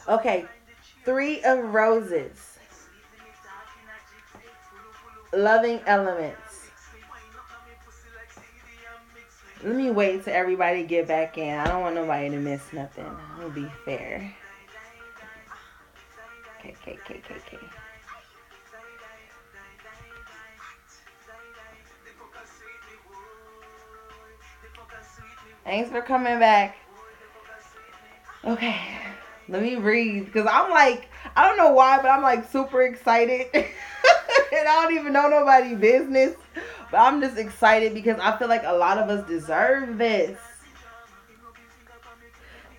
Okay, Three of Roses, Loving Elements. Let me wait till everybody get back in. I don't want nobody to miss nothing. I'll be fair. Okay, okay, okay, okay, okay. Thanks for coming back. Okay, let me breathe because I'm like, I don't know why, but I'm like super excited. And I don't even know nobody business. But I'm just excited because I feel like a lot of us deserve this.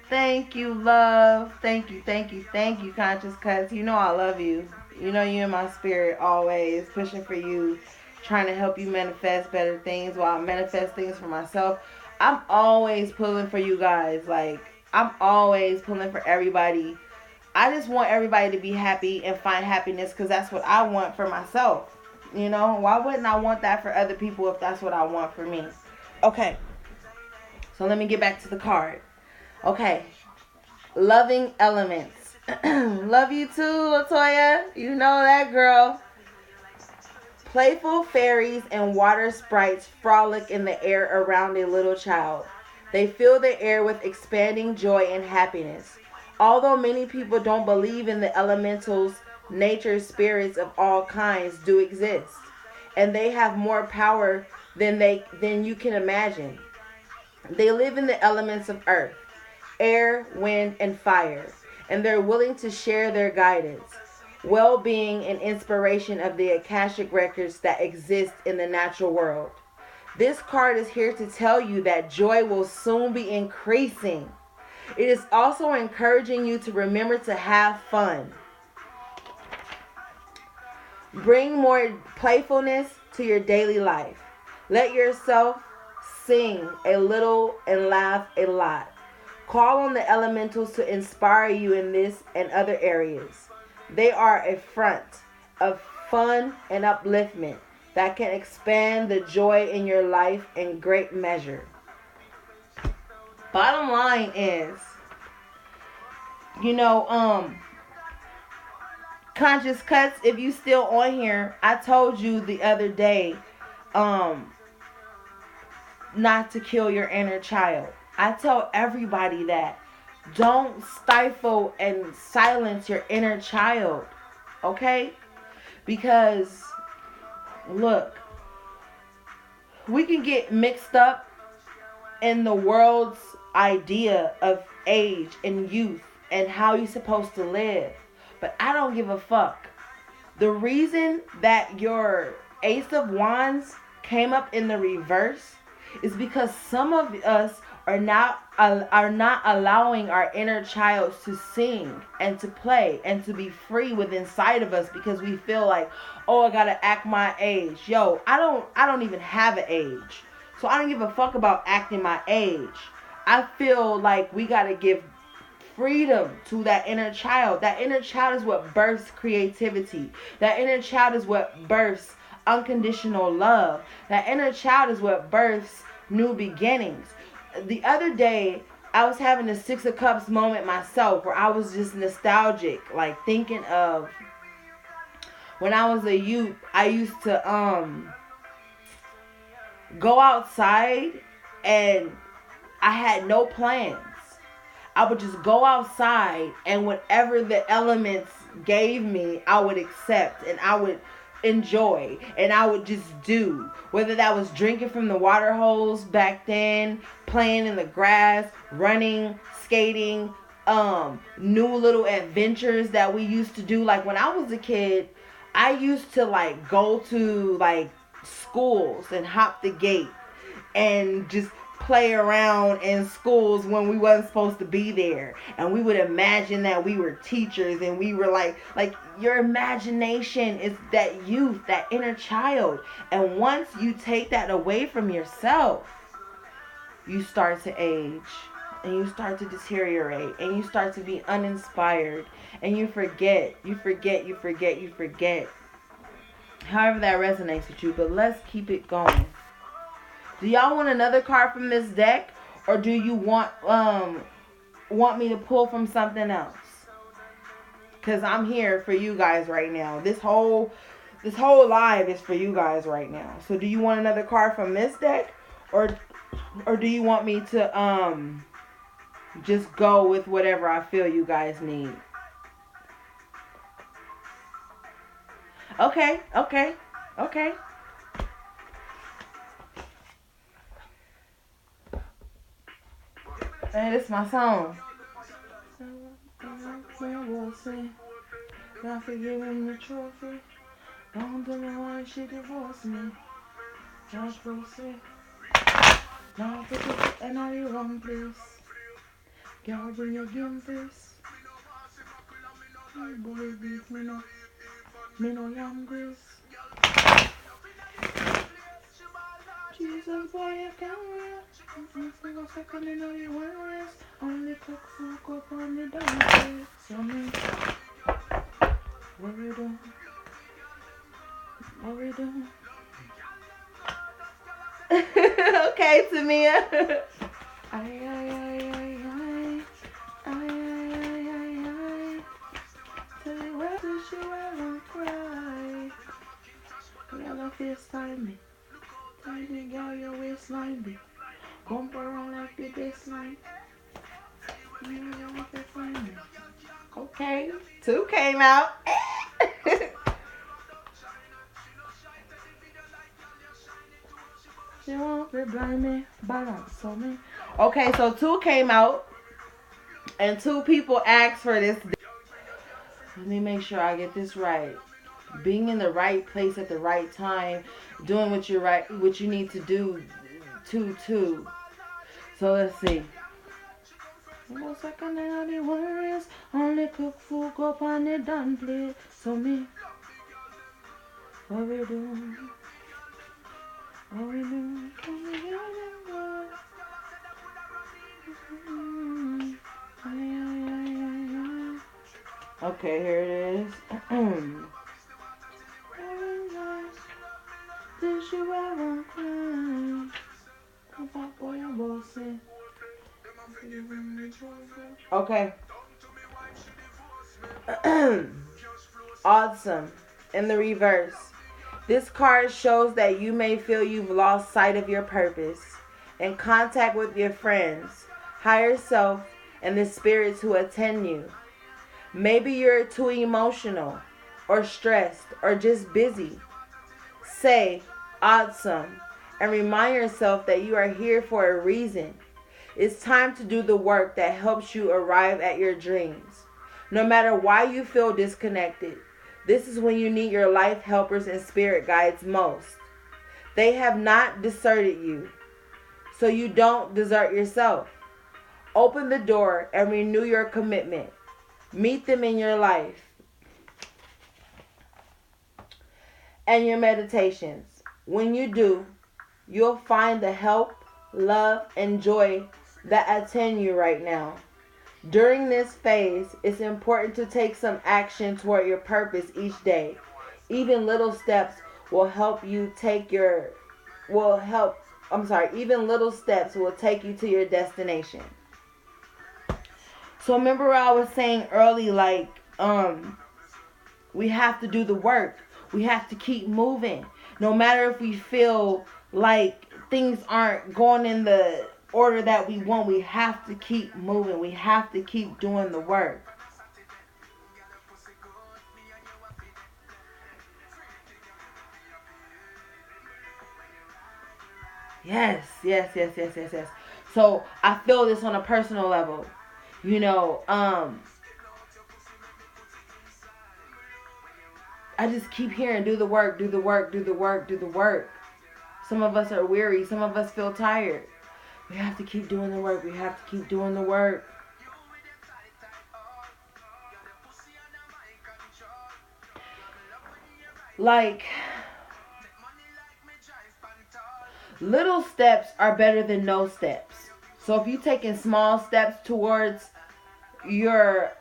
Thank you, love. Thank you, thank you, thank you, conscious cuz you know I love you. You know you in my spirit always, pushing for you, trying to help you manifest better things while I manifest things for myself. I'm always pulling for you guys. Like, I'm always pulling for everybody. I just want everybody to be happy and find happiness because that's what I want for myself. You know, why wouldn't I want that for other people if that's what I want for me? Okay, so let me get back to the card. Okay, Loving Elements. Love you too, Latoya. You know that girl. Playful fairies and water sprites frolic in the air around a little child. They fill the air with expanding joy and happiness. Although many people don't believe in the elementals, nature spirits of all kinds do exist, and they have more power than you can imagine. They live in the elements of earth, air, wind, and fire, and they're willing to share their guidance, well being, and inspiration of the Akashic records that exist in the natural world. This card is here to tell you that joy will soon be increasing. It is also encouraging you to remember to have fun. Bring more playfulness to your daily life. Let yourself sing a little and laugh a lot. Call on the elementals to inspire you in this and other areas. They are a front of fun and upliftment that can expand the joy in your life in great measure. Bottom line is, you know, conscious cuts, if you still on here, I told you the other day, um, not to kill your inner child. I tell everybody that. Don't stifle and silence your inner child. Okay? Because, look, we can get mixed up in the world's idea of age and youth and how you're supposed to live. But I don't give a fuck. The reason that your Ace of Wands came up in the reverse is because some of us are not allowing our inner child to sing and to play and to be free within inside of us because we feel like, oh, I gotta act my age. Yo, I don't even have an age, so I don't give a fuck about acting my age. I feel like we gotta give freedom to that inner child. That inner child is what births creativity. That inner child is what births unconditional love. That inner child is what births new beginnings. The other day, I was having a Six of Cups moment myself where I was just nostalgic, like thinking of when I was a youth. I used to go outside and I had no plans. I would just go outside and whatever the elements gave me, I would accept and I would enjoy and I would just do. Whether that was drinking from the water hose back then, playing in the grass, running, skating, new little adventures that we used to do. Like when I was a kid, I used to like go to like schools and hop the gate and just play around in schools when we wasn't supposed to be there, and we would imagine that we were teachers and we were like your imagination is that youth, that inner child, and once you take that away from yourself, you start to age and you start to deteriorate and you start to be uninspired and you forget. However that resonates with you, but let's keep it going. Do y'all want another card from this deck, or do you want me to pull from something else? Because I'm here for you guys right now. This whole live is for you guys right now. So do you want another card from this deck? Or do you want me to just go with whatever I feel you guys need? Okay. Hey, this is my song. God forgive him the trophy. Don't tell me why she divorced me. Josh Brosey. Now put it and I you wrong place. Girl, bring your game face. Boy, beat me no. Me no young grace. Jesus, boy, you can't wait. For a second, you know you want rest. Only cook food up on the downstairs. So me, what we do? What we do? Okay, Tamia. Ay, ay, ay, ay, ay. Ay, ay, ay, ay, ay. Tell me where did you ever cry? You ever FaceTime me? Tiny girl, your waistline be. Bump around like the baseline. You know what they find me. Okay, 2 came out. She won't be blind me, balance on me. Okay, so 2 came out, and 2 people asked for this. Let me make sure I get this right. Being in the right place at the right time, doing what you need to do. 2. So let's see. No second and the worries. Only cook food up on the done plate. So me, what we do? What we do? Okay, here it is. Did you ever cry? Okay. Awesome. In the reverse. This card shows that you may feel you've lost sight of your purpose. In contact with your friends, higher self, and the spirits who attend you. Maybe you're too emotional, or stressed, or just busy. Say, awesome, and remind yourself that you are here for a reason. It's time to do the work that helps you arrive at your dreams. No matter why you feel disconnected, this is when you need your life helpers and spirit guides most. They have not deserted you, so you don't desert yourself. Open the door and renew your commitment. Meet them in your life and your meditations. When you do, you'll find the help, love, and joy that attend you right now. During this phase, it's important to take some action toward your purpose each day. Even little steps will help you even little steps will take you to your destination. So remember what I was saying early, like, we have to do the work. We have to keep moving. No matter if we feel like things aren't going in the order that we want, we have to keep moving. We have to keep doing the work. Yes. So I feel this on a personal level. You know, I just keep hearing, do the work, do the work, do the work, do the work. Some of us are weary. Some of us feel tired. We have to keep doing the work. We have to keep doing the work. Like, little steps are better than no steps. So if you're taking small steps towards your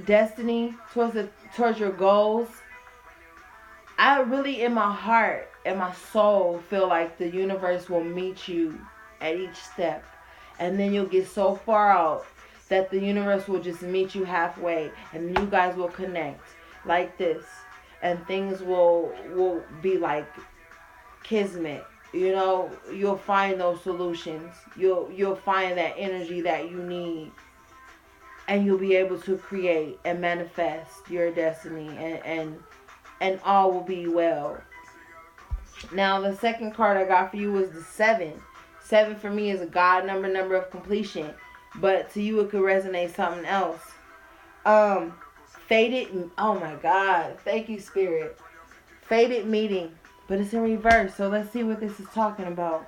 destiny, towards your goals, I really, in my heart and my soul, feel like the universe will meet you at each step. And then you'll get so far out, that the universe will just meet you halfway, and you guys will connect like this, and things will be like kismet. You know, you'll find those solutions. You'll find that energy that you need, and you'll be able to create and manifest your destiny, and all will be well. Now, the second card I got for you was the 7. 7 for me is a God number of completion, but to you it could resonate something else. Fated. Oh my God, thank you, Spirit. Fated meeting, but it's in reverse. So let's see what this is talking about.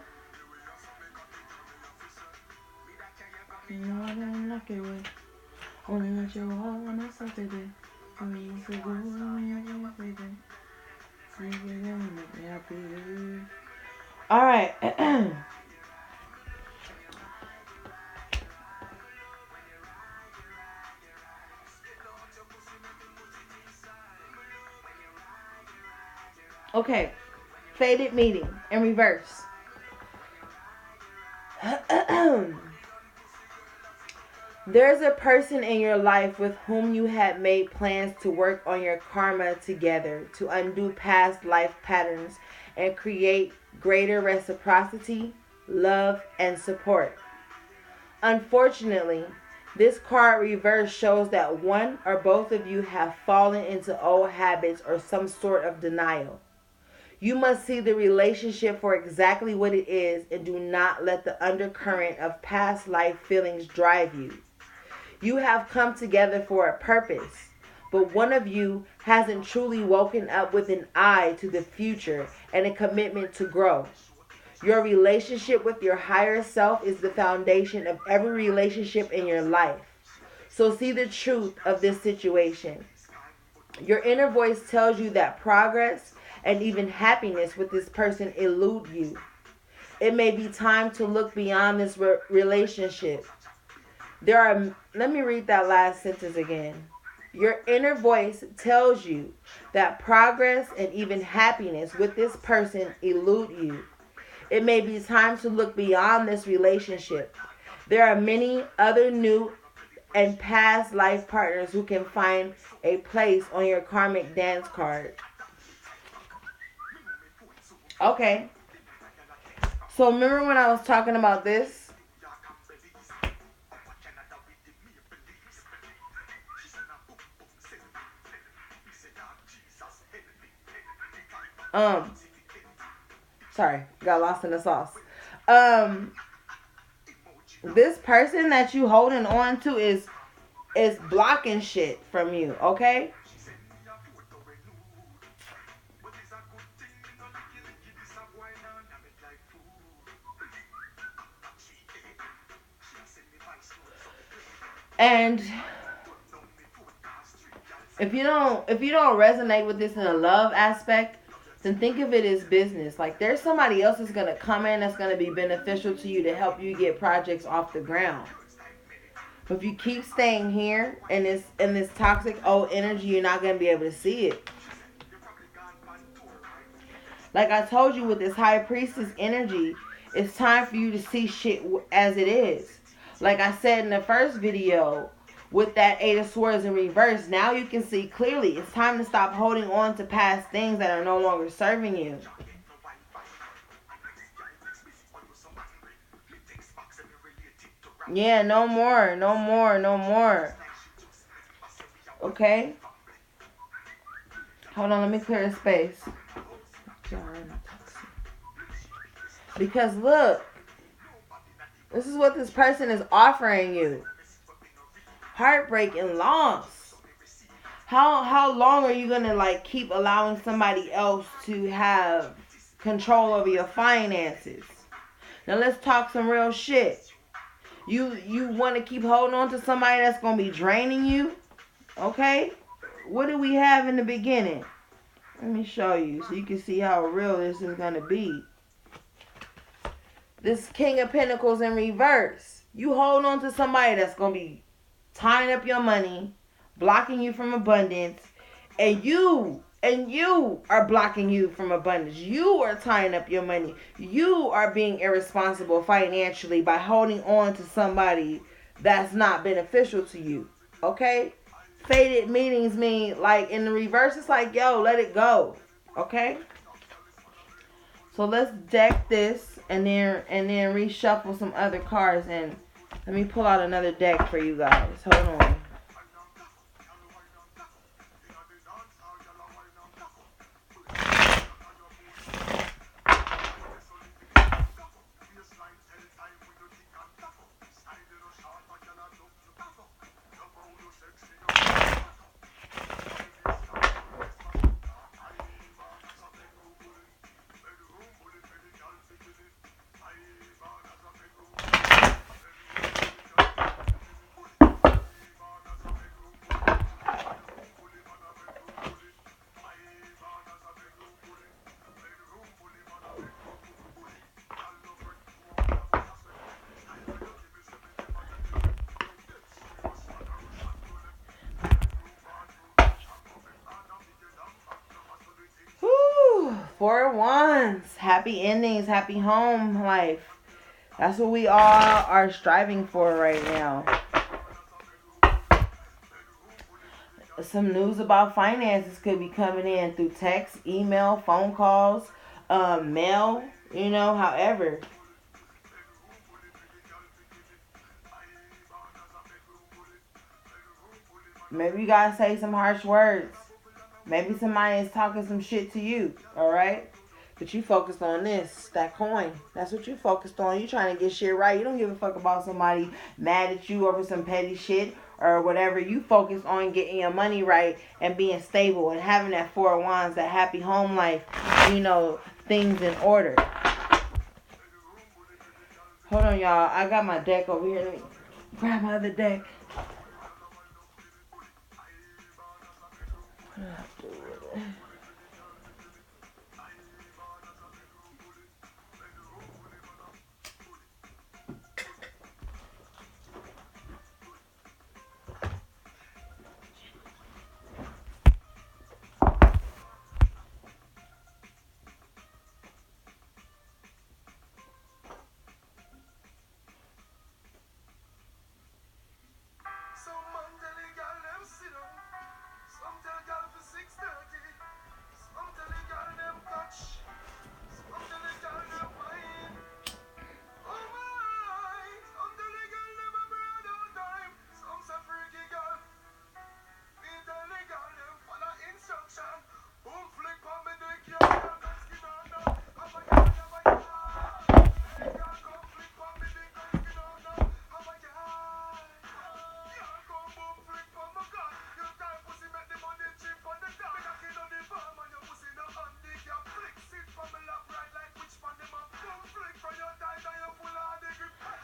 All right. Okay. Fated meeting in reverse. There's a person in your life with whom you had made plans to work on your karma together, to undo past life patterns and create greater reciprocity, love, and support. Unfortunately, this card reverse shows that one or both of you have fallen into old habits or some sort of denial. You must see the relationship for exactly what it is and do not let the undercurrent of past life feelings drive you. You have come together for a purpose, but one of you hasn't truly woken up with an eye to the future and a commitment to grow. Your relationship with your higher self is the foundation of every relationship in your life. So see the truth of this situation. Your inner voice tells you that progress and even happiness with this person elude you. It may be time to look beyond this relationship. Let me read that last sentence again. Your inner voice tells you that progress and even happiness with this person elude you. It may be time to look beyond this relationship. There are many other new and past life partners who can find a place on your karmic dance card. Okay. So remember when I was talking about this? Sorry, got lost in the sauce. This person that you holding on to is blocking shit from you, okay? And if you don't resonate with this in a love aspect, then think of it as business. Like there's somebody else that's gonna come in that's gonna be beneficial to you to help you get projects off the ground. But if you keep staying here in this toxic old energy, you're not gonna be able to see it. Like I told you with this high priestess energy, it's time for you to see shit as it is. Like I said in the first video, with that 8 of Swords in reverse, now you can see clearly. It's time to stop holding on to past things that are no longer serving you. Yeah, no more, no more, no more. Okay? Hold on, let me clear the space. Because look, this is what this person is offering you. Heartbreak and loss. How long are you gonna like keep allowing somebody else to have control over your finances? Now let's talk some real shit. You want to keep holding on to somebody that's gonna be draining you? Okay. What do we have in the beginning? Let me show you so you can see how real this is gonna be. This King of Pentacles in reverse. You hold on to somebody that's gonna be tying up your money, blocking you from abundance, and you are blocking you from abundance. You are tying up your money. You are being irresponsible financially by holding on to somebody that's not beneficial to you. Okay? Fated meanings mean, like, in the reverse, it's like, yo, let it go. Okay? So let's deck this and then reshuffle some other cards, and let me pull out another deck for you guys. Hold on. Whew, 4 of Wands. Happy endings, happy home life. That's what we all are striving for right now. Some news about finances could be coming in through text, email, phone calls, mail, however. Maybe you gotta say some harsh words. Maybe somebody is talking some shit to you, alright? But you focused on this, that coin. That's what you focused on. You trying to get shit right. You don't give a fuck about somebody mad at you over some petty shit or whatever. You focus on getting your money right and being stable and having that 4 of Wands, that happy home life, things in order. Hold on, y'all. I got my deck over here. Let me grab my other deck.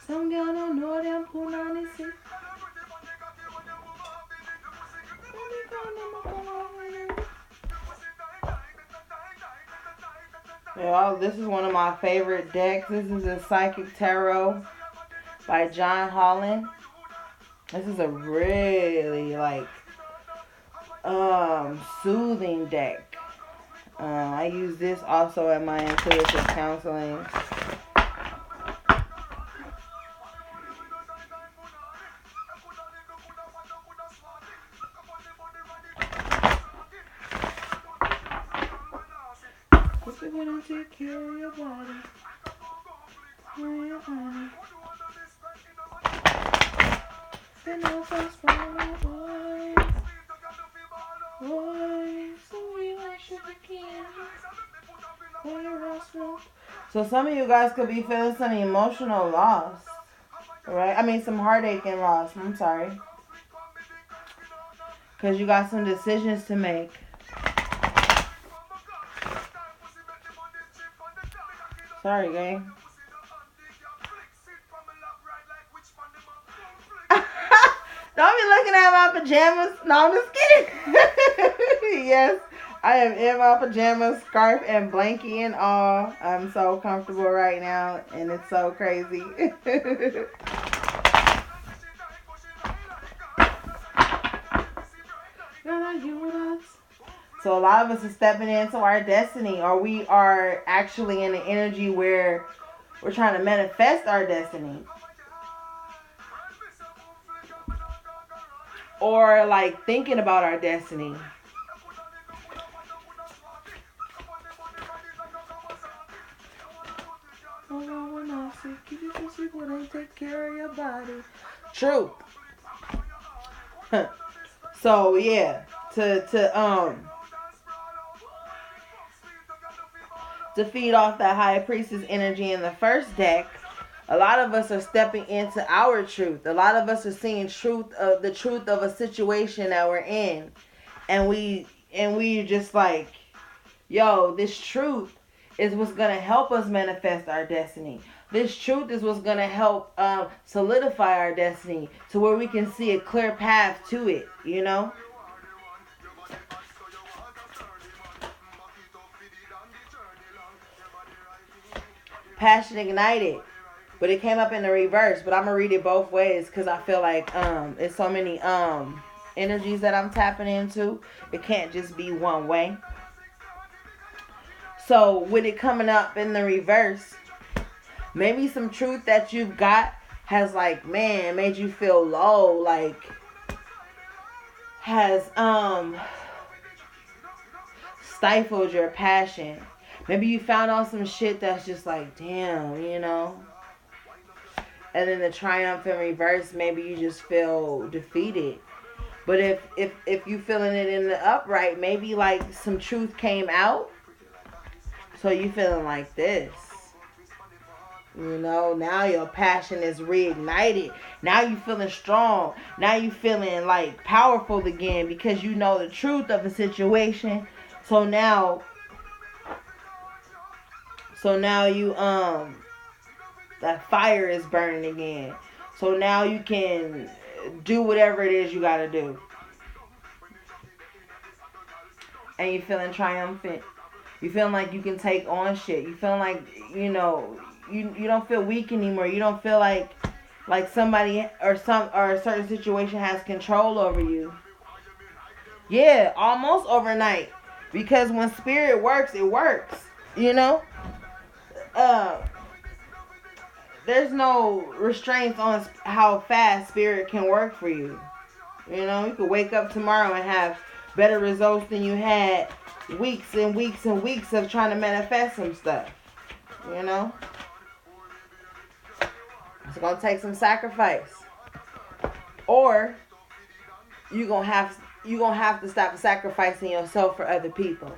Some girl don't know them punani sick. Y'all, this is one of my favorite decks. This is a Psychic Tarot by John Holland. This is a really soothing deck. I use this also in my intuitive counseling. Gonna take care of your body. Your body. Spin off us from our boys. Boys, so we worship the King. So some of you guys could be feeling some emotional loss. Right? I mean some heartache and loss. I'm sorry. Because you got some decisions to make. Sorry, gang. Don't be looking at my pajamas. No, I'm just kidding. Yes, I am in my pajamas, scarf and blankie and all. I'm so comfortable right now, and it's so crazy. So a lot of us are stepping into our destiny, or we are actually in an energy where we're trying to manifest our destiny. or like thinking about our destiny. Take care of your body. Truth. So yeah, to feed off that high priestess energy in the first deck, a lot of us are stepping into our truth. A lot of us are seeing the truth of a situation that we're in, and we just like, yo, this truth is what's gonna help us manifest our destiny. This truth is what's gonna help solidify our destiny to where we can see a clear path to it. You know. Passion ignited, but it came up in the reverse. But I'm gonna read it both ways because I feel like it's so many energies that I'm tapping into. It can't just be one way. So with it coming up in the reverse, maybe some truth that you've got has like, man, made you feel low, like has stifled your passion. Maybe you found out some shit that's just like, damn, you know. And then the triumph in reverse, maybe you just feel defeated. But if you feeling it in the upright, maybe like some truth came out. So you feeling like this. You know, now your passion is reignited. Now you feeling strong. Now you feeling like powerful again because you know the truth of the situation. So now you that fire is burning again. So now you can do whatever it is you gotta do. And you feeling triumphant. You feeling like you can take on shit. You feeling like, you know, you don't feel weak anymore. You don't feel like somebody or a certain situation has control over you. Yeah, almost overnight. Because when spirit works, it works. You know? There's no restraints on how fast spirit can work for you. You know, you could wake up tomorrow and have better results than you had weeks and weeks and weeks of trying to manifest some stuff. You know? It's going to take some sacrifice. Or you're going to have to stop sacrificing yourself for other people.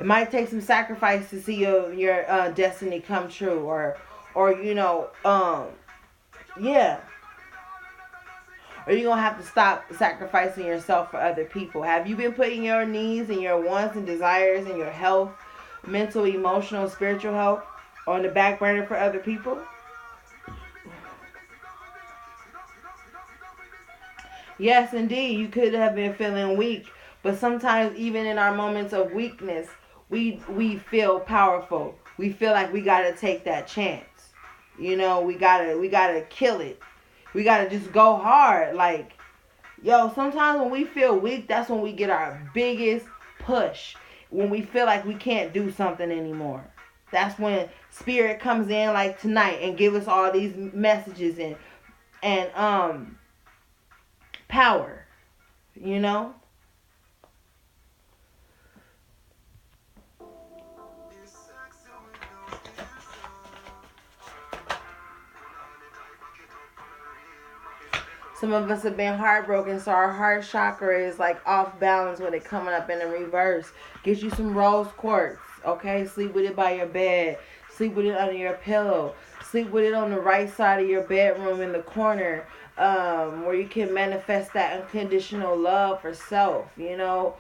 It might take some sacrifice to see your destiny come true, or you know, yeah. Or you're going to have to stop sacrificing yourself for other people. Have you been putting your needs and your wants and desires and your health, mental, emotional, spiritual health on the back burner for other people? Yes, indeed, you could have been feeling weak. But sometimes even in our moments of weakness, we feel powerful. We feel like we got to take that chance. You know, we gotta kill it. We gotta just go hard. Like, yo, sometimes when we feel weak, that's when we get our biggest push. When we feel like we can't do something anymore. That's when spirit comes in like tonight and give us all these messages and power. You know? Some of us have been heartbroken, so our heart chakra is like off balance with it coming up in the reverse. Get you some rose quartz, okay? Sleep with it by your bed. Sleep with it under your pillow. Sleep with it on the right side of your bedroom in the corner, where you can manifest that unconditional love for self. You know,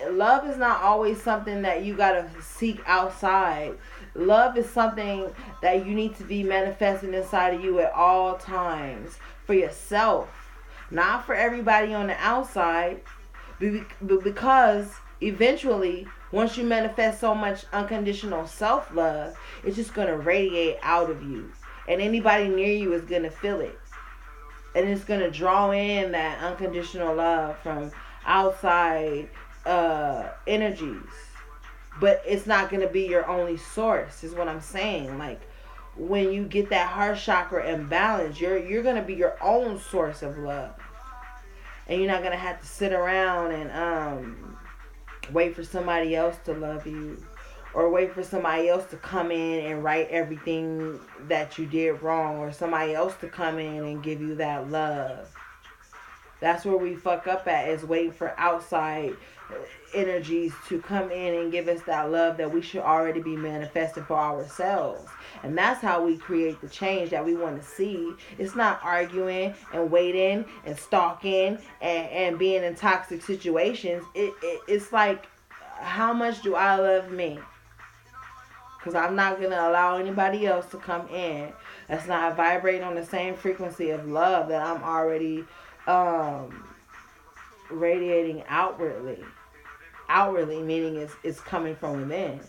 love is not always something that you gotta seek outside. Love is something that you need to be manifesting inside of you at all times. For yourself, not for everybody on the outside, but because eventually, once you manifest so much unconditional self-love, it's just going to radiate out of you, and anybody near you is going to feel it, and it's going to draw in that unconditional love from outside energies, but it's not going to be your only source, is what I'm saying. Like, when you get that heart chakra in balance, you're going to be your own source of love. And you're not going to have to sit around and wait for somebody else to love you, or wait for somebody else to come in and right everything that you did wrong, or somebody else to come in and give you that love. That's where we fuck up at, is waiting for outside energies to come in and give us that love that we should already be manifesting for ourselves. And that's how we create the change that we want to see. It's not arguing and waiting and stalking and being in toxic situations. It's like, how much do I love me? Because I'm not going to allow anybody else to come in that's not vibrating on the same frequency of love that I'm already radiating outwardly. Outwardly meaning it's coming from within.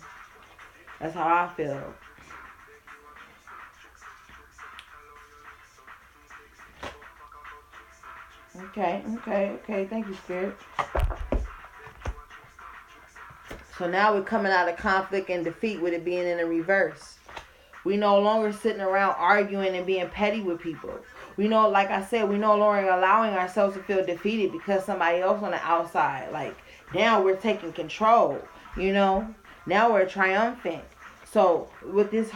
That's how I feel. Okay. Thank you, Spirit. So now we're coming out of conflict and defeat with it being in the reverse. We no longer sitting around arguing and being petty with people. We know, like I said, we no longer allowing ourselves to feel defeated because somebody else on the outside. Like, now we're taking control, you know. Now we're triumphant. So with this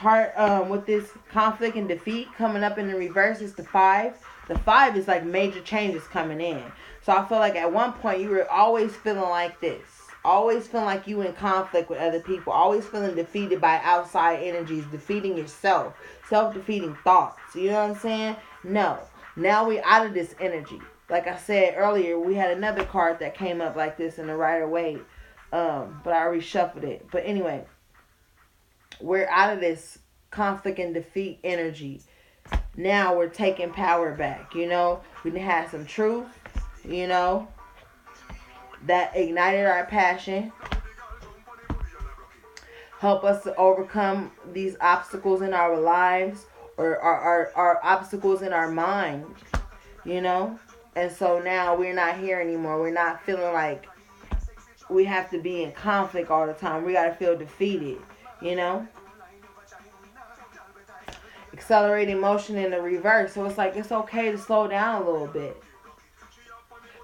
with this conflict and defeat coming up in the reverse, it's the 5. The 5 is like major changes coming in. So I feel like at one point you were always feeling like this. Always feeling like you in conflict with other people. Always feeling defeated by outside energies. Defeating yourself. Self-defeating thoughts. You know what I'm saying? No. Now we're out of this energy. Like I said earlier, we had another card that came up like this in the Rider-Waite. But I reshuffled it. But anyway, we're out of this conflict and defeat energy. Now we're taking power back. You know, we had some truth. You know, that ignited our passion. Help us to overcome these obstacles in our lives, or our obstacles in our mind, you know. And so now we're not here anymore. We're not feeling like we have to be in conflict all the time. We got to feel defeated, you know. Accelerating motion in the reverse. So it's like, it's okay to slow down a little bit.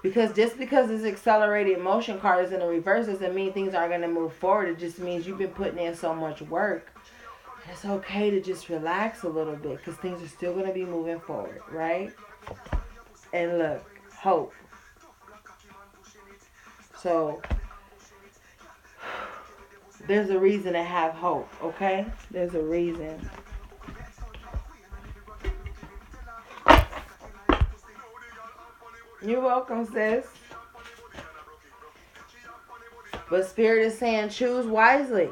Because just because this accelerated motion card is in the reverse doesn't mean things aren't going to move forward. It just means you've been putting in so much work. It's okay to just relax a little bit, because things are still going to be moving forward, right? And look, hope. So there's a reason to have hope, okay? There's a reason. You're welcome, sis. But Spirit is saying choose wisely.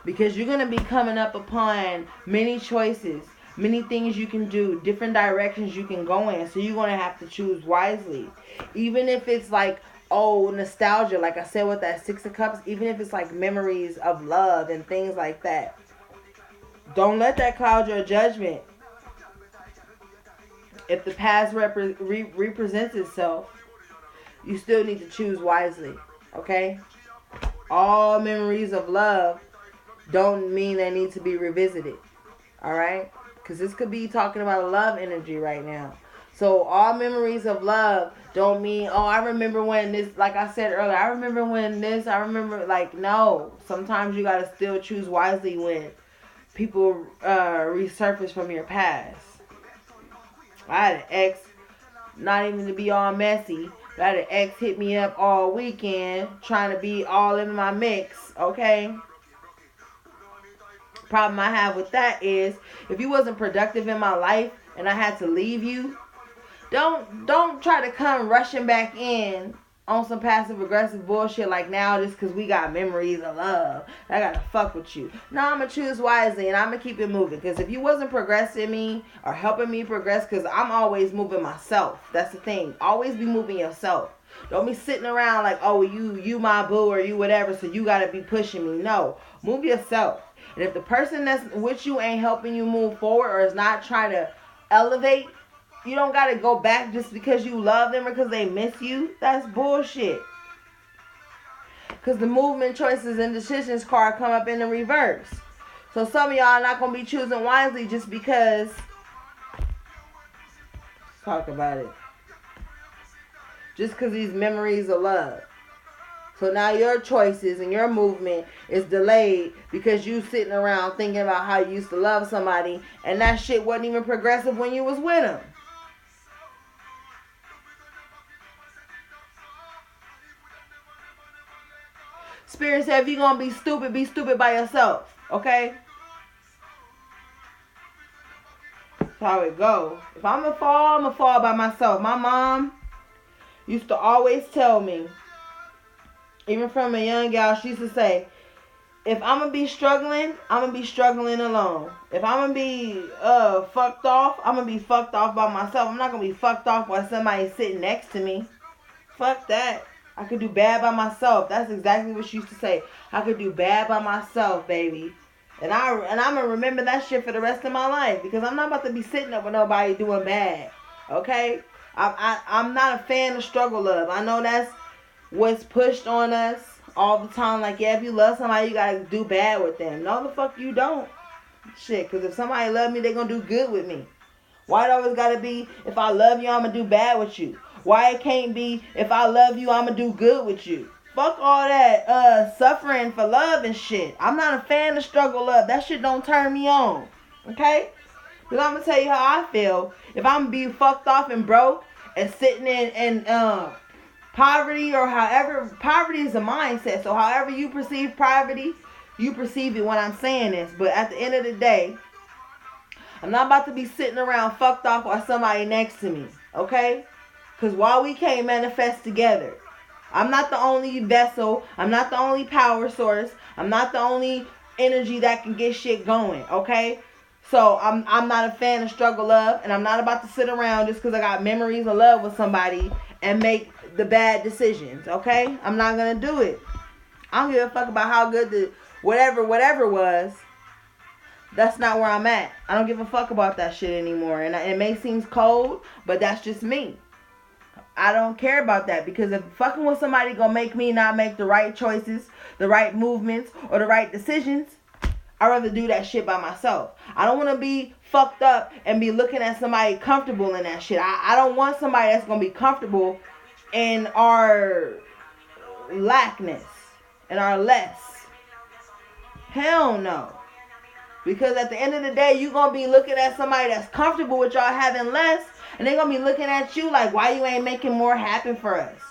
Because you're going to be coming up upon many choices, many things you can do, different directions you can go in. So you're going to have to choose wisely. Even if it's like, oh, nostalgia, like I said with that 6 of Cups, even if it's like memories of love and things like that. Don't let that cloud your judgment. If the past represents itself, you still need to choose wisely, okay? All memories of love don't mean they need to be revisited, all right? Because this could be talking about love energy right now. So all memories of love don't mean, oh, I remember when this, like I said earlier, I remember when this, I remember, like, no. Sometimes you got to still choose wisely when people resurface from your past. I had an ex, not even to be all messy, but I had an ex hit me up all weekend trying to be all in my mix, okay? Problem I have with that is, if you wasn't productive in my life and I had to leave you, don't try to come rushing back in on some passive aggressive bullshit like now just because we got memories of love. I gotta fuck with you. No, I'm gonna choose wisely and I'm gonna keep it moving. Because if you wasn't progressing me or helping me progress, because I'm always moving myself. That's the thing. Always be moving yourself. Don't be sitting around like, oh, you my boo or you whatever, so you gotta be pushing me. No, move yourself. And if the person that's with you ain't helping you move forward or is not trying to elevate, you don't got to go back just because you love them or because they miss you. That's bullshit. Because the movement, choices, and decisions card come up in the reverse. So some of y'all are not going to be choosing wisely just because. Let's talk about it. just because these memories of love. So now your choices and your movement is delayed because you sitting around thinking about how you used to love somebody and that shit wasn't even progressive when you was with them. Spirit said, if you're going to be stupid by yourself. Okay? That's how it go. If I'm going to fall by myself. My mom used to always tell me, even from a young gal, she used to say, if I'm going to be struggling, I'm going to be struggling alone. If I'm going to be fucked off, I'm going to be fucked off by myself. I'm not going to be fucked off while somebody's sitting next to me. Fuck that. I could do bad by myself. That's exactly what she used to say. I could do bad by myself, baby. And I'm going to remember that shit for the rest of my life. Because I'm not about to be sitting up with nobody doing bad. Okay? I'm not a fan of struggle love. I know that's what's pushed on us all the time. Like, yeah, if you love somebody, you gotta do bad with them. No, the fuck you don't. Shit, because if somebody love me, they gonna do good with me. Why it always gotta be, if I love you, I'm gonna do bad with you? Why it can't be, if I love you, I'm gonna do good with you? Fuck all that suffering for love and shit. I'm not a fan of struggle love. That shit don't turn me on. Okay? Because I'm gonna tell you how I feel. If I'm be fucked off and broke and sitting in poverty, or however, poverty is a mindset. So however you perceive poverty, you perceive it when I'm saying this. But at the end of the day, I'm not about to be sitting around fucked off while somebody next to me. Okay? Because while we can't manifest together, I'm not the only vessel. I'm not the only power source. I'm not the only energy that can get shit going. Okay? So I'm not a fan of struggle love, and I'm not about to sit around just because I got memories of love with somebody and make the bad decisions. Okay? I'm not gonna do it. I don't give a fuck about how good the whatever was. That's not where I'm at. I don't give a fuck about that shit anymore. And it may seem cold, but that's just me. I don't care about that, because if fucking with somebody gonna make me not make the right choices, the right movements, or the right decisions, I'd rather do that shit by myself. I don't want to be fucked up and be looking at somebody comfortable in that shit. I don't want somebody that's going to be comfortable in our lackness and our less. Hell no. Because at the end of the day, you're going to be looking at somebody that's comfortable with y'all having less, and they're going to be looking at you like, why you ain't making more happen for us?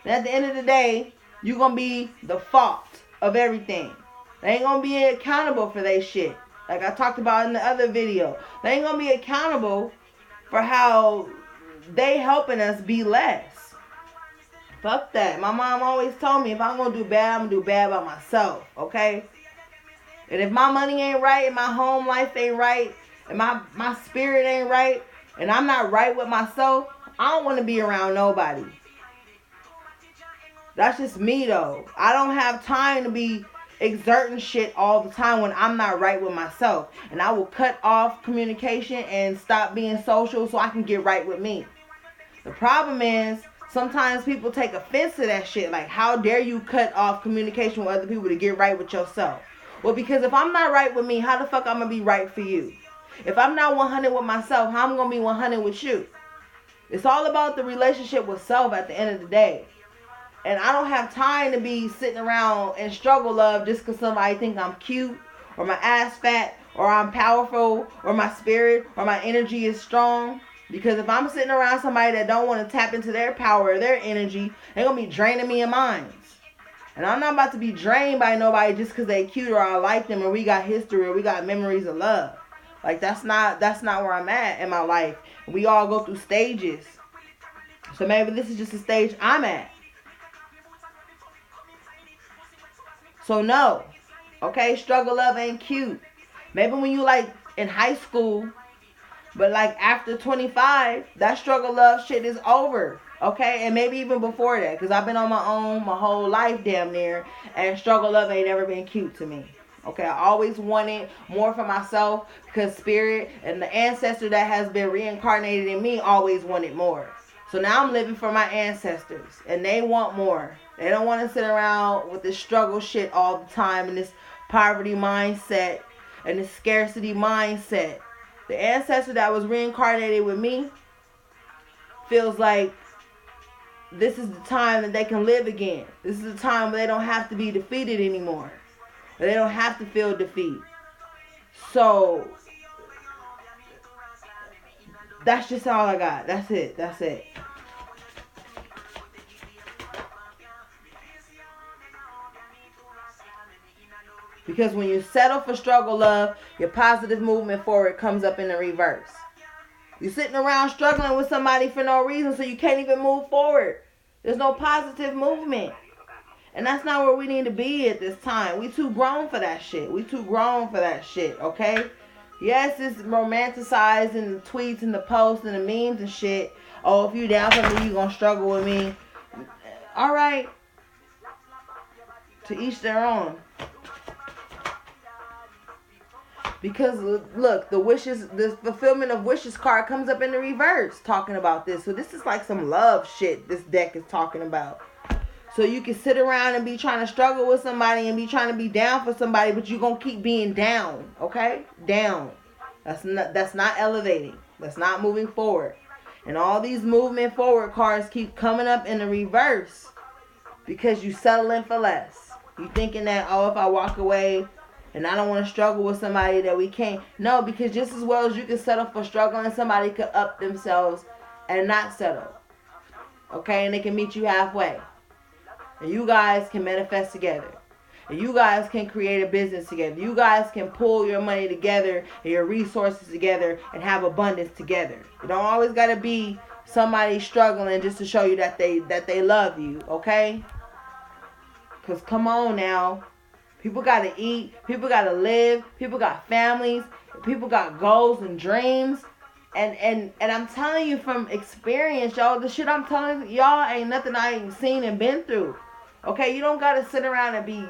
And at the end of the day, you're going to be the fault of everything. They ain't gonna be accountable for their shit. Like I talked about in the other video. They ain't gonna be accountable for how they helping us be less. Fuck that. My mom always told me, if I'm gonna do bad, I'm gonna do bad by myself. Okay? And if my money ain't right, and my home life ain't right, and my spirit ain't right, and I'm not right with myself, I don't want to be around nobody. That's just me though. I don't have time to be exerting shit all the time when I'm not right with myself. And I will cut off communication and stop being social so I can get right with me. The problem is, sometimes people take offense to that shit. Like, how dare you cut off communication with other people to get right with yourself? Well, because if I'm not right with me, how the fuck I'm going to be right for you? If I'm not 100 with myself, how I'm going to be 100 with you? It's all about the relationship with self at the end of the day. And I don't have time to be sitting around and struggle love just because somebody think I'm cute, or my ass fat, or I'm powerful, or my spirit, or my energy is strong. Because if I'm sitting around somebody that don't want to tap into their power or their energy, they're going to be draining me in mine. And I'm not about to be drained by nobody just because they cute, or I like them, or we got history, or we got memories of love. Like, that's not where I'm at in my life. We all go through stages. So maybe this is just a stage I'm at. So no, okay, struggle love ain't cute. Maybe when you like in high school, but like after 25, that struggle love shit is over, okay? And maybe even before that, because I've been on my own my whole life damn near, and struggle love ain't never been cute to me. Okay, I always wanted more for myself, because spirit and the ancestor that has been reincarnated in me always wanted more. So now I'm living for my ancestors, and they want more. They don't want to sit around with this struggle shit all the time, and this poverty mindset and this scarcity mindset. The ancestor that was reincarnated with me feels like this is the time that they can live again. This is the time where they don't have to be defeated anymore. They don't have to feel defeat. So that's just all I got. That's it. That's it. Because when you settle for struggle love, your positive movement forward comes up in the reverse. You're sitting around struggling with somebody for no reason, so you can't even move forward. There's no positive movement. And that's not where we need to be at this time. We too grown for that shit. We too grown for that shit, okay? Yes, it's romanticized in the tweets and the posts and the memes and shit. Oh, if you down for me, you gonna struggle with me. All right. To each their own. Because look, the fulfillment of wishes card comes up in the reverse talking about this. So this is like some love shit this deck is talking about. So you can sit around and be trying to struggle with somebody and be trying to be down for somebody, but you're going to keep being down, okay? Down. That's not elevating. That's not moving forward. And all these movement forward cards keep coming up in the reverse because you settling for less. You thinking that, oh, if I walk away and I don't want to struggle with somebody that we can't. No, because just as well as you can settle for struggling, somebody could up themselves and not settle. Okay? And they can meet you halfway. And you guys can manifest together. And you guys can create a business together. You guys can pull your money together and your resources together and have abundance together. You don't always got to be somebody struggling just to show you that they love you, okay? Because come on now. People got to eat. People got to live. People got families. People got goals and dreams. And I'm telling you from experience, y'all, the shit I'm telling y'all ain't nothing I ain't seen and been through. Okay, you don't gotta sit around and be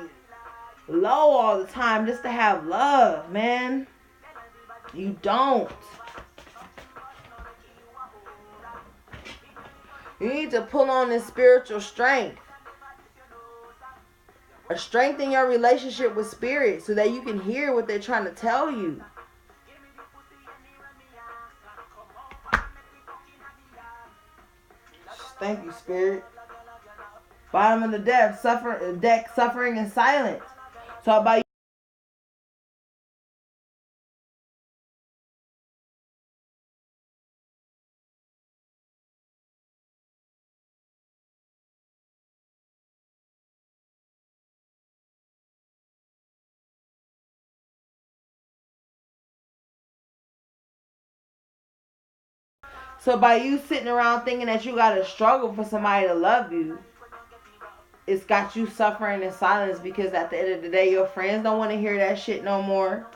low all the time just to have love, man. You don't. You need to pull on this spiritual strength. Or strengthen your relationship with spirit so that you can hear what they're trying to tell you. Thank you, spirit. Bottom of the deck, suffering in silence. So about So by you sitting around thinking that you gotta struggle for somebody to love you, it's got you suffering in silence because at the end of the day, your friends don't want to hear that shit no more.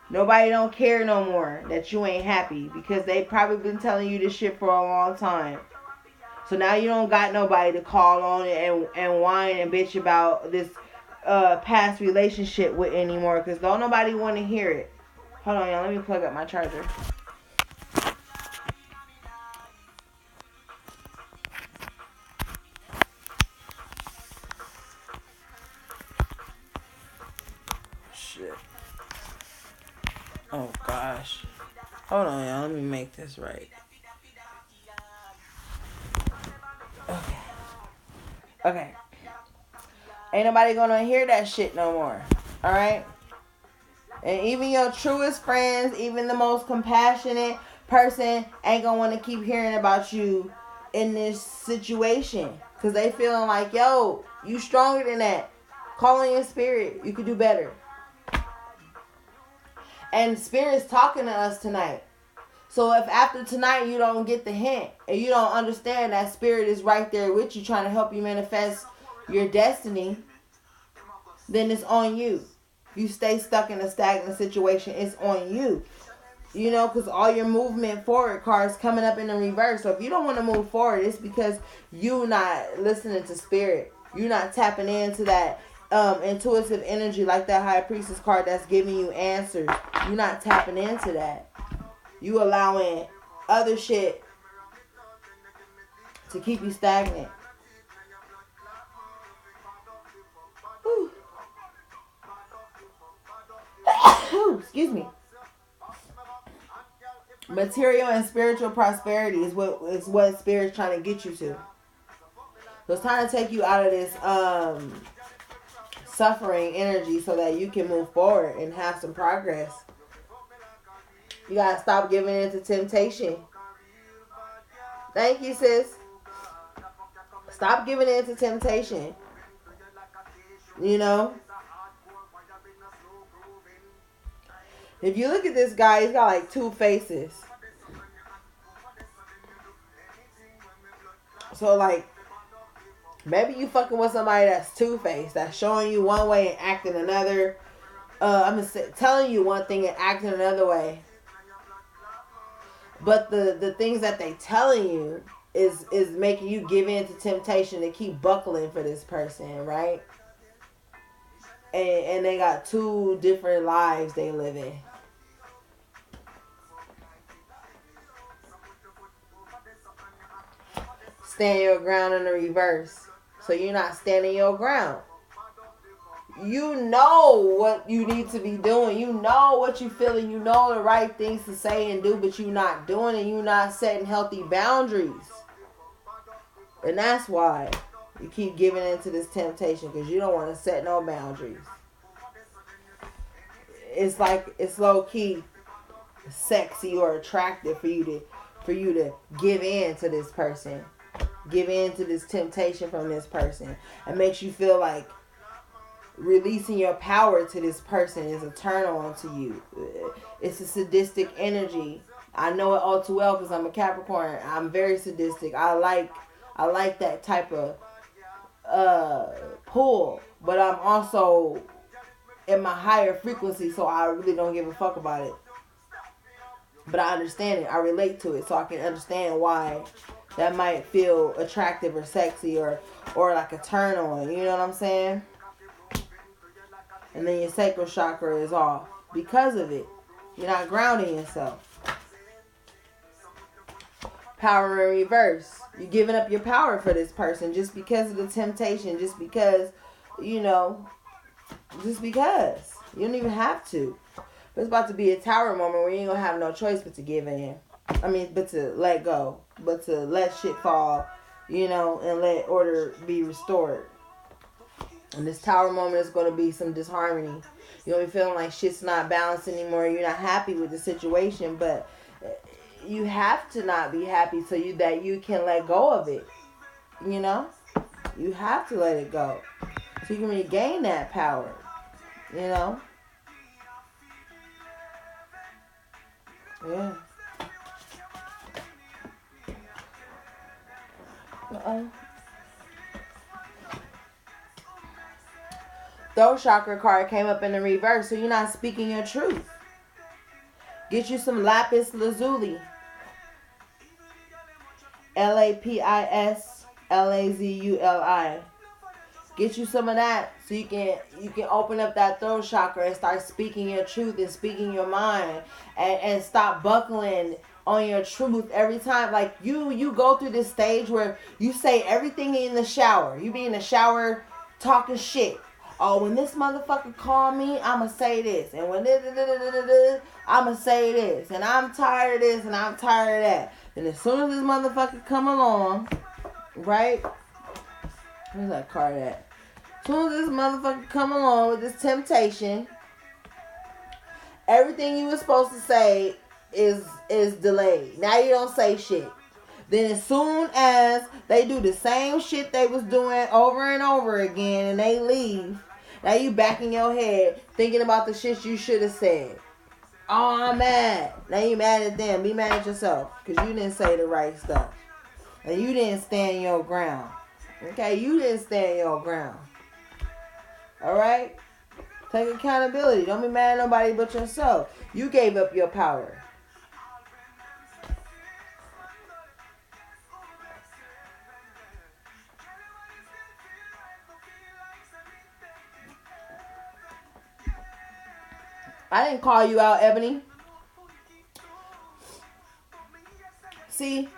Nobody don't care no more that you ain't happy because they probably been telling you this shit for a long time. So now you don't got nobody to call on and whine and bitch about this past relationship with anymore because don't nobody want to hear it. Hold on, y'all. Let me plug up my charger. Shit. Oh, gosh. Hold on, y'all. Let me make this right. Okay. Ain't nobody gonna hear that shit no more. Alright? And even your truest friends, even the most compassionate person ain't gonna want to keep hearing about you in this situation. Because they feeling like, yo, you stronger than that. Call on your spirit. You could do better. And spirit's talking to us tonight. So if after tonight you don't get the hint and you don't understand that spirit is right there with you trying to help you manifest your destiny, then it's on you. You stay stuck in a stagnant situation, it's on you. You know, because all your movement forward cards coming up in the reverse. So if you don't want to move forward, it's because you not listening to spirit. You're not tapping into that intuitive energy like that High Priestess card that's giving you answers. You're not tapping into that. You allowing other shit to keep you stagnant. Excuse me. Material and spiritual prosperity is what spirit's trying to get you to. So it's time to take you out of this suffering energy so that you can move forward and have some progress. You gotta stop giving in to temptation. Thank you, sis. Stop giving in to temptation. You know? If you look at this guy, he's got like two faces. So like, maybe you fucking with somebody that's two-faced, that's showing you one way and acting another. Telling you one thing and acting another way. But the things that they telling you is making you give in to temptation to keep buckling for this person, right? And they got two different lives they live in. Stand your ground in the reverse. So you're not standing your ground. You know what you need to be doing. You know what you feeling. You know the right things to say and do, but you're not doing it. You're not setting healthy boundaries. And that's why you keep giving into this temptation, because you don't want to set no boundaries. It's like, it's low key sexy or attractive for you to give in to this person. Give in to this temptation from this person. It makes you feel like releasing your power to this person is a turn on to you. It's a sadistic energy. I know it all too well because I'm a Capricorn. I'm very sadistic. I like that type of pull, but I'm also in my higher frequency, so I really don't give a fuck about it. But I understand it. I relate to it, so I can understand why that might feel attractive or sexy or like a turn on. You know what I'm saying? And then your sacral chakra is off because of it. You're not grounding yourself. Power in reverse. You're giving up your power for this person just because of the temptation. Just because, just because. You don't even have to. But it's about to be a tower moment where you ain't going to have no choice but to give in. But to let go. But to let shit fall, and let order be restored. And this tower moment is going to be some disharmony. You'll be feeling like shit's not balanced anymore. You're not happy with the situation, but you have to not be happy so that you can let go of it. You have to let it go so you can regain that power. Yeah. Throat chakra card came up in the reverse, so you're not speaking your truth. Get you some lapis lazuli. LAPISLAZULI. Get you some of that so you can open up that throat chakra and start speaking your truth and speaking your mind and stop buckling on your truth every time. Like you go through this stage where you say everything in the shower. You be in the shower talking shit. Oh, when this motherfucker call me, I'ma say this. And when I'ma say this. And I'm tired of this and I'm tired of that. And as soon as this motherfucker come along, right? Where's that card at? As soon as this motherfucker come along with this temptation, everything you were supposed to say is delayed. Now you don't say shit. Then as soon as they do the same shit they was doing over and over again and they leave, now you back in your head thinking about the shit you should have said. Oh, I'm mad. Now you mad at them. Be mad at yourself because you didn't say the right stuff. And you didn't stand your ground. Okay, you didn't stand your ground. Alright? Take accountability. Don't be mad at nobody but yourself. You gave up your power. I didn't call you out, Ebony. See?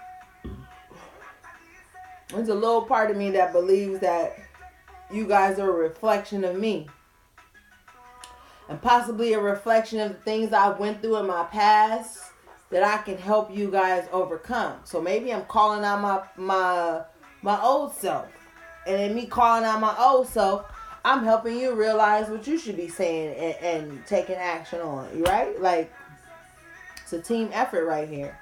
There's a little part of me that believes that you guys are a reflection of me. And possibly a reflection of the things I went through in my past that I can help you guys overcome. So maybe I'm calling out my old self. And in me calling out my old self, I'm helping you realize what you should be saying and taking action on. Right? Like, it's a team effort right here.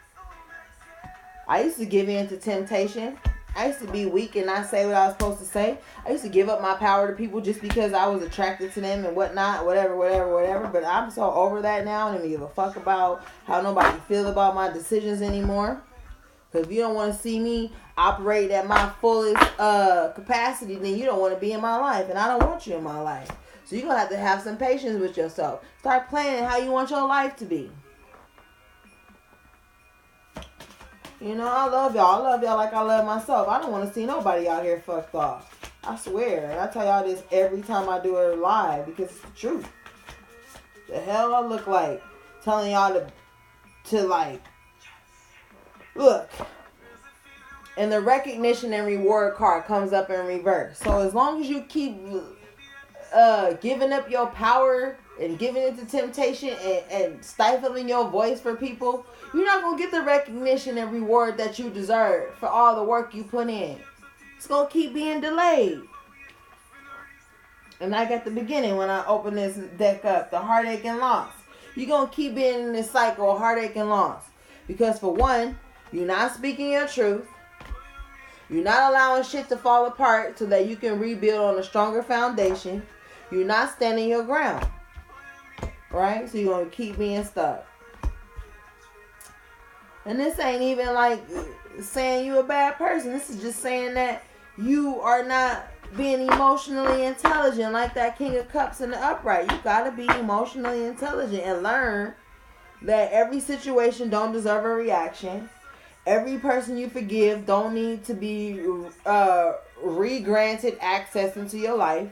I used to give in to temptation. I used to be weak and not say what I was supposed to say. I used to give up my power to people just because I was attracted to them and whatnot, whatever. But I'm so over that now. I don't even give a fuck about how nobody feels about my decisions anymore. Because if you don't want to see me operate at my fullest capacity, then you don't want to be in my life. And I don't want you in my life. So you're going to have some patience with yourself. Start planning how you want your life to be. You know, I love y'all. I love y'all like I love myself. I don't want to see nobody out here fucked off. I swear. And I tell y'all this every time I do it live because it's the truth. The hell I look like telling y'all to like, look. And the recognition and reward card comes up in reverse. So as long as you keep giving up your power and giving it to temptation and stifling your voice for people, you're not going to get the recognition and reward that you deserve for all the work you put in. It's going to keep being delayed. And like at the beginning when I opened this deck up, the heartache and loss. You're going to keep being in this cycle of heartache and loss. Because for one, you're not speaking your truth. You're not allowing shit to fall apart so that you can rebuild on a stronger foundation. You're not standing your ground. Right? So you're going to keep being stuck. And this ain't even like saying you a bad person. This is just saying that you are not being emotionally intelligent like that King of Cups in the upright. You got to be emotionally intelligent and learn that every situation don't deserve a reaction. Every person you forgive don't need to be re-granted access into your life.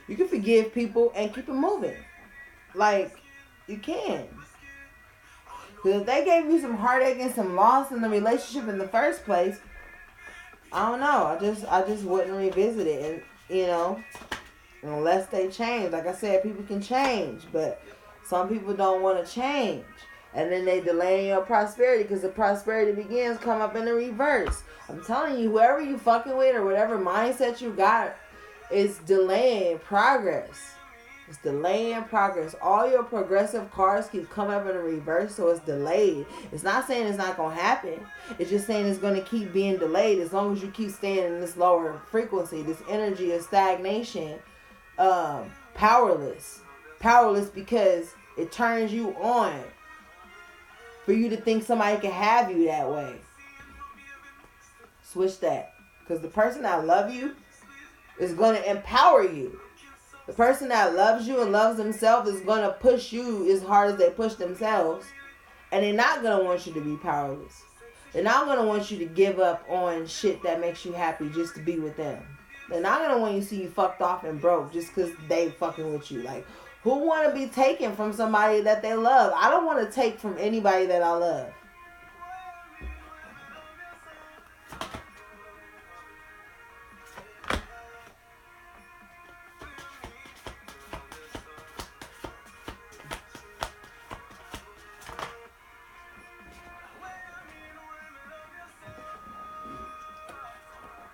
You can forgive people and keep it moving. Like, you can. Because if they gave you some heartache and some loss in the relationship in the first place, I don't know. I just wouldn't revisit it. And, you know, unless they change. Like I said, people can change. But some people don't want to change. And then they delay your prosperity because the prosperity begins come up in the reverse. I'm telling you, whoever you fucking with or whatever mindset you got is delaying progress. It's delaying progress. All your progressive cards keep coming up in the reverse, so it's delayed. It's not saying it's not going to happen. It's just saying it's going to keep being delayed as long as you keep staying in this lower frequency, this energy of stagnation. Powerless. Powerless because it turns you on for you to think somebody can have you that way. Switch that. Because the person that loves you is going to empower you. The person that loves you and loves themselves is going to push you as hard as they push themselves. And they're not going to want you to be powerless. They're not going to want you to give up on shit that makes you happy just to be with them. They're not going to want you to see you fucked off and broke just because they fucking with you. Like, who want to be taken from somebody that they love? I don't want to take from anybody that I love.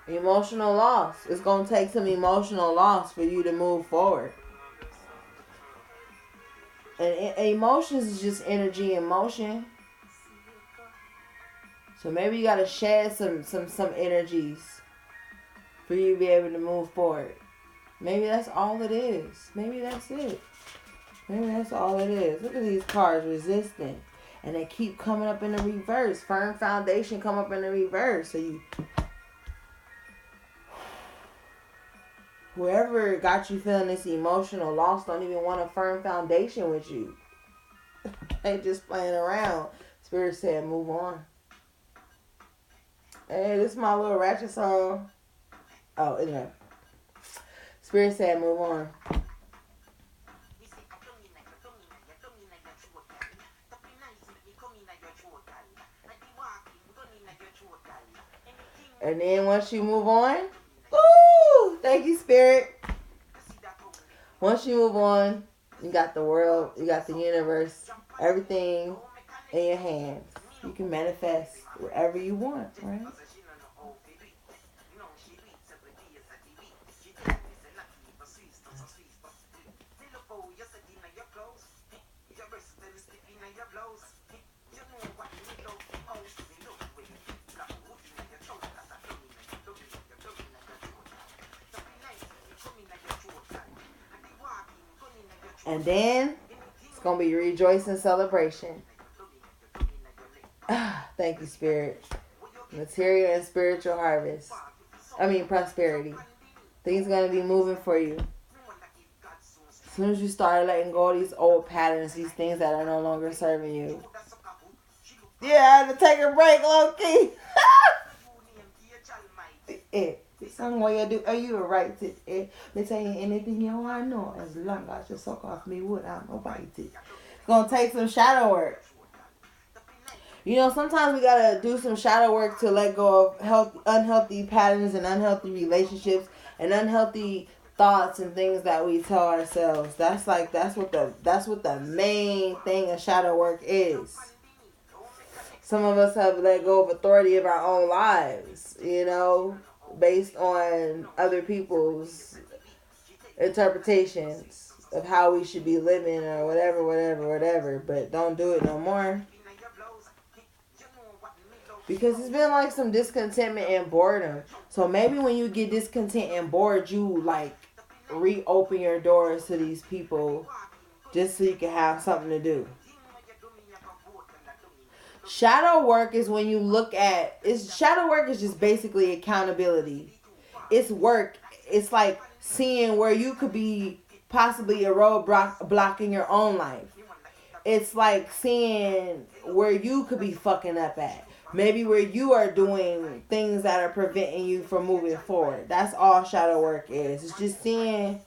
Emotional loss. It's going to take some emotional loss for you to move forward. And emotions is just energy in motion. So maybe you got to shed some energies for you to be able to move forward. Maybe that's all it is. Maybe that's it. Maybe that's all it is. Look at these cards, resistant. And they keep coming up in the reverse. Firm foundation come up in the reverse. So you... Whoever got you feeling this emotional loss don't even want a firm foundation with you. They just playing around. Spirit said, move on. Hey, this is my little ratchet song. Oh, anyway. Spirit said, move on. And then once you move on, ooh, thank you, Spirit. Once you move on, you got the world, you got the universe, everything in your hands. You can manifest whatever you want, right? And then it's going to be rejoicing celebration. Thank you, Spirit. Material and spiritual harvest. Prosperity. Things going to be moving for you. As soon as you start letting go of these old patterns, these things that are no longer serving you. Yeah, I had to take a break, low key. Some way you do. Are you right? Me tell you anything you want to know. As long as you suck off me wood, I'm nobody. It's gonna take some shadow work. You know, sometimes we gotta do some shadow work to let go of unhealthy patterns and unhealthy relationships and unhealthy thoughts and things that we tell ourselves. That's what the main thing of shadow work is. Some of us have let go of authority of our own lives, you know, based on other people's interpretations of how we should be living or whatever. But don't do it no more. Because it's been like some discontentment and boredom. So maybe when you get discontent and bored, you like reopen your doors to these people just so you can have something to do. Shadow work is when you look at shadow work is just basically accountability. It's work. It's like seeing where you could be possibly a roadblock in your own life. It's like seeing where you could be fucking up at. Maybe where you are doing things that are preventing you from moving forward. That's all shadow work is. It's just seeing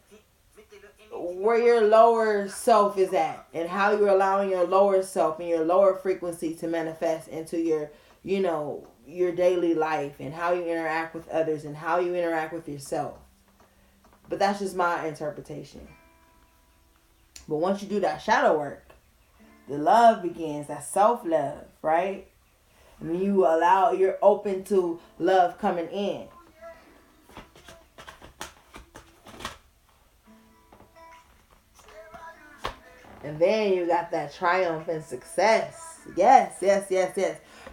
where your lower self is at and how you're allowing your lower self and your lower frequency to manifest into your, you know, your daily life and how you interact with others and how you interact with yourself. But that's just my interpretation. But once you do that shadow work, the love begins, that self-love, right? And you're open to love coming in. And then you got that triumph and success. Yes.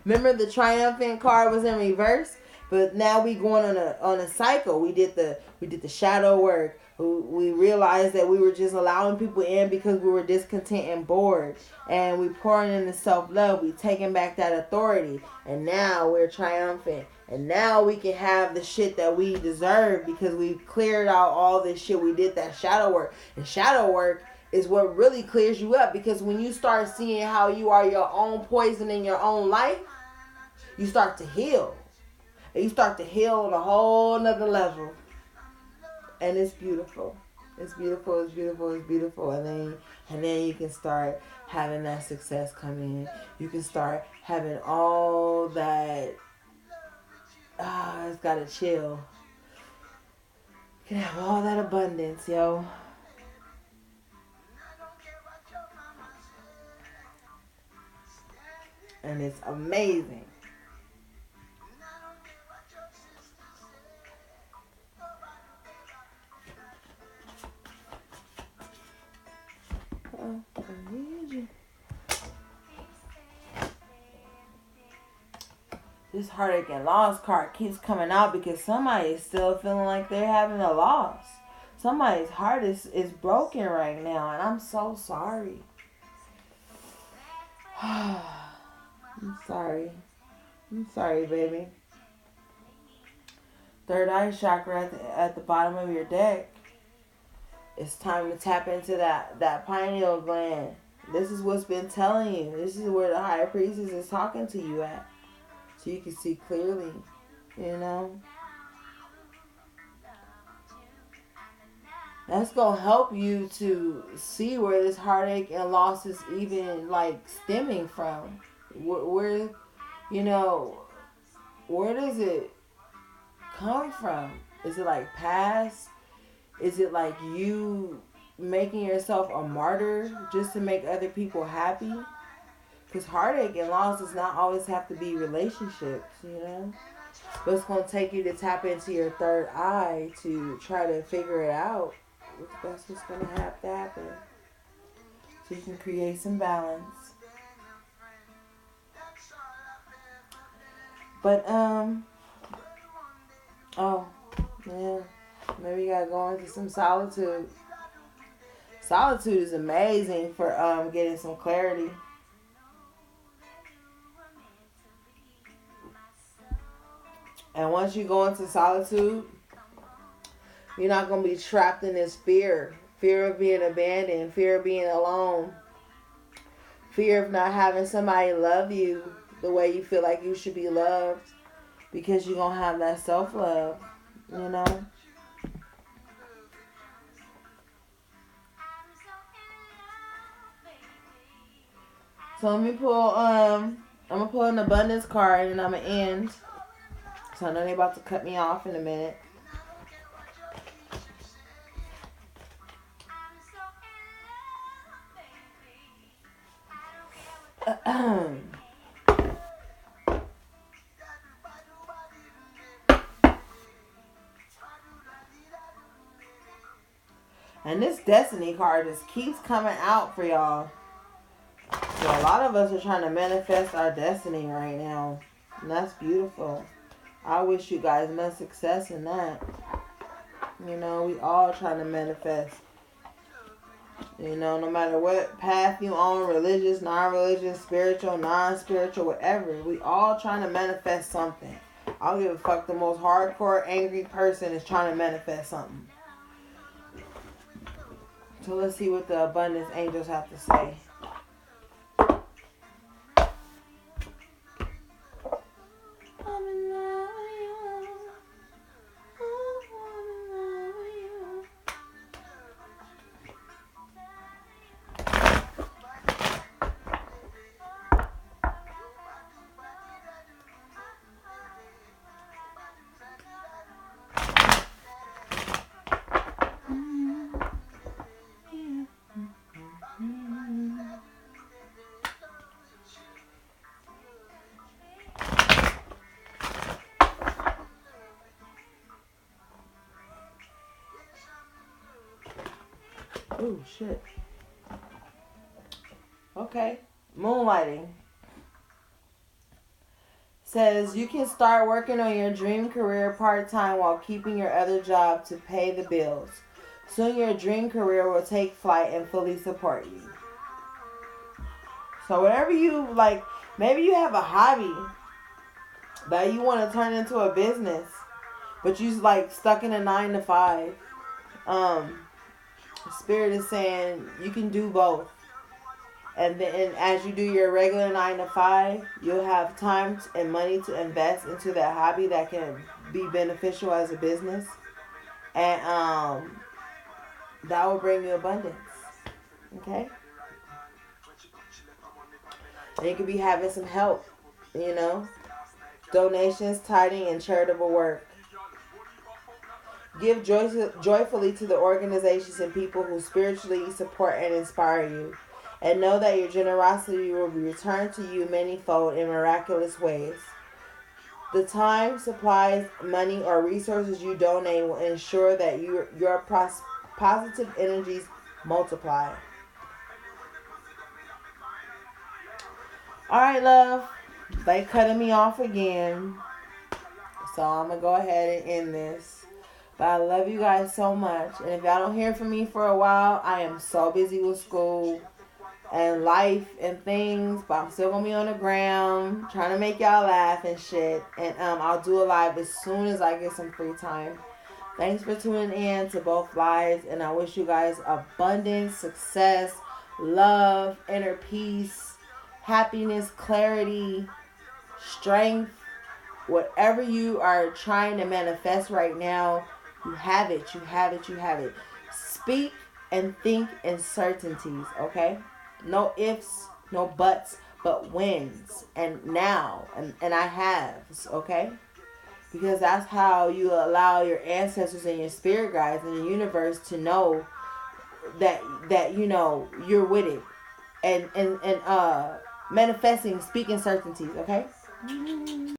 Remember the triumphant card was in reverse? But now we going on a cycle. We did the shadow work. We realized that we were just allowing people in because we were discontent and bored. And we pouring in the self-love. We taking back that authority. And now we're triumphant. And now we can have the shit that we deserve because we cleared out all this shit. We did that shadow work. And shadow work is what really clears you up, because when you start seeing how you are your own poison in your own life, you start to heal. And you start to heal on a whole nother level. And it's beautiful. It's beautiful. And then you can start having that success come in. You can start having all that. It's gotta chill. You can have all that abundance, yo. And it's amazing. This heartache and loss card keeps coming out because somebody is still feeling like they're having a loss. Somebody's heart is broken right now, and I'm so sorry. I'm sorry, baby. Third eye chakra at the bottom of your deck. It's time to tap into that pineal gland. This is what's been telling you. This is where the high priestess is talking to you at. So you can see clearly, you know. That's going to help you to see where this heartache and loss is even like stemming from. Where you know, where does it come from? Is it like past? Is it like you making yourself a martyr just to make other people happy? Because heartache and loss does not always have to be relationships, you know? But it's going to take you to tap into your third eye to try to figure it out. That's what's going to have to happen. So you can create some balance. But, oh, yeah. Maybe you gotta go into some solitude. Solitude is amazing for getting some clarity. And once you go into solitude, you're not going to be trapped in this fear. Fear of being abandoned. Fear of being alone. Fear of not having somebody love you the way you feel like you should be loved. Because you're going to have that self-love. You know? So let me pull, I'm going to pull an abundance card and I'm going to end. So I know they're about to cut me off in a minute. And this destiny card just keeps coming out for y'all. So a lot of us are trying to manifest our destiny right now. And that's beautiful. I wish you guys much success in that. You know, we all trying to manifest. You know, no matter what path you on, religious, non-religious, spiritual, non-spiritual, whatever. We all trying to manifest something. I don't give a fuck. The most hardcore, angry person is trying to manifest something. So let's see what the abundance angels have to say. Oh, shit. Okay. Moonlighting. Says you can start working on your dream career part-time while keeping your other job to pay the bills. Soon your dream career will take flight and fully support you. So whatever you like, maybe you have a hobby that you want to turn into a business, but you're like stuck in a 9 to 5. Spirit is saying you can do both. And then as you do your regular 9 to 5, you'll have time and money to invest into that hobby that can be beneficial as a business. And that will bring you abundance. Okay? And you could be having some help, you know. Donations, tithing, and charitable work. Give joyfully to the organizations and people who spiritually support and inspire you. And know that your generosity will be returned to you manyfold in miraculous ways. The time, supplies, money, or resources you donate will ensure that your positive energies multiply. Alright, love. They cutting me off again. So I'm going to go ahead and end this. But I love you guys so much. And if y'all don't hear from me for a while, I am so busy with school and life and things, but I'm still gonna be on the ground trying to make y'all laugh and shit. And I'll do a live as soon as I get some free time. Thanks for tuning in to both lives, and I wish you guys abundance, success, love, inner peace, happiness, clarity, strength. Whatever you are trying to manifest right now, you have it, you have it, you have it. Speak and think in certainties, okay? No ifs, no buts, but wins. And now. And I have. Okay? Because that's how you allow your ancestors and your spirit guides and the universe to know that you know you're with it. And manifesting, speaking certainties. Okay?